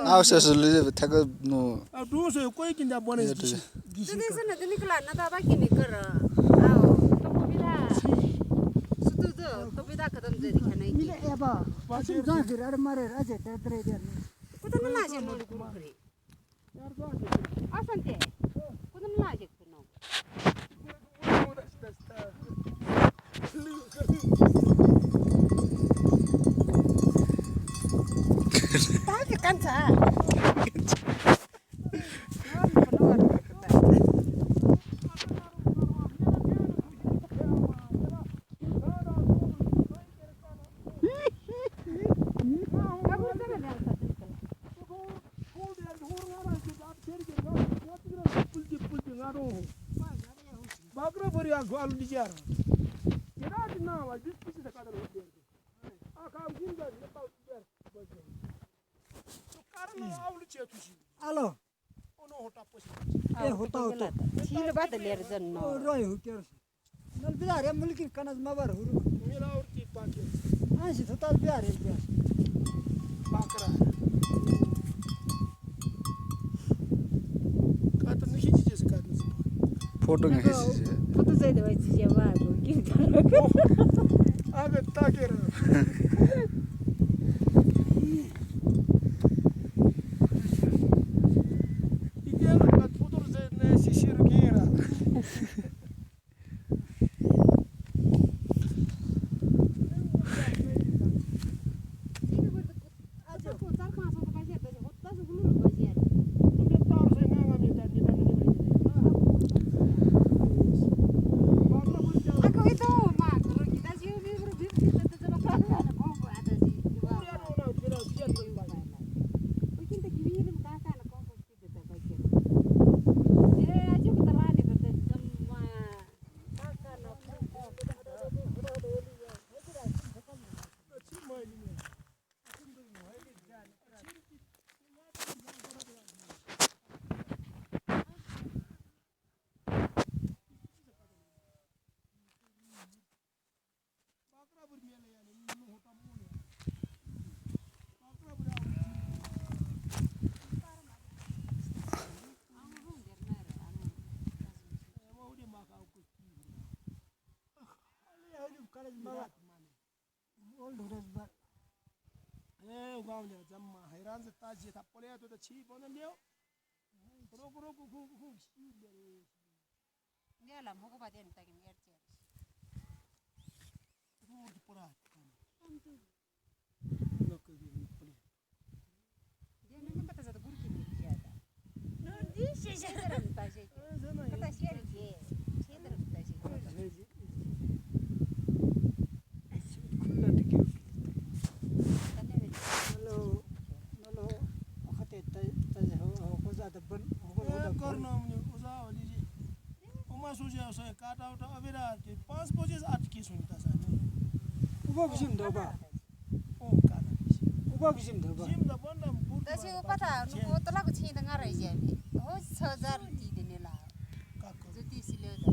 Ausya sulu thaga no. Du so koy kinda bones gishi. Tadi sana tadi kelar na taba kini ker. Sutu tu, tapi dah kadang jadi kena iki. Mila eba. Asim zahir ar marer aja tetre dia. Kuda mana aja mau dikuri. Asan teh. Kuda mana aja kuno. Tapi kan sah. Bakra bari agwal dijar. Kira dina wa dispisi da kadar hode. Aka ginda ne ba dijar. To karna awli ce tushi. Alo. Ono hota posi. ए होता होता Sila ba da ler zan no. रोय हो केर null Bihar या मुल्की कनज मबर हुरु Mira urti pake. आसी थता बिहार या Bihar Bakra. Kata nihi ji se kadar. Photo ngisi. Foto zai da wai jiya ba go kin Aga taker. Ikel kat fotor ze ne shishir gira. ओल्ड रसबर गावले जम्मा हैरान से ताजी था पले तो छी बनन देव रोक रोक खूब Ngela mo ko ba den ta kin ngerti. Road पूरा Dia memang kata satu guru kini dia ada. No, di sini ada kita sih. Kata share je. Share ada kita sih. खुल्ला टिके नलो नलो खते तज हो ज्यादा बन हो करना मुझे उसा वाली जी उमा सोचे उसे काटा उठा अबेरा 5 बजे 8 की सुनता सा उबा बिसिम दबा ओ काना उबा बिसिम दबा जिम द बंदा boot Tapi upata nu otla ko chinda ngarai je. Ho 6000 di dene la. काको Jadi sile da.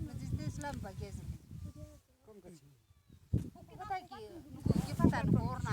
Nu jiste Islam ba ke. कम कर Kata ki nu ko ke pata nu or na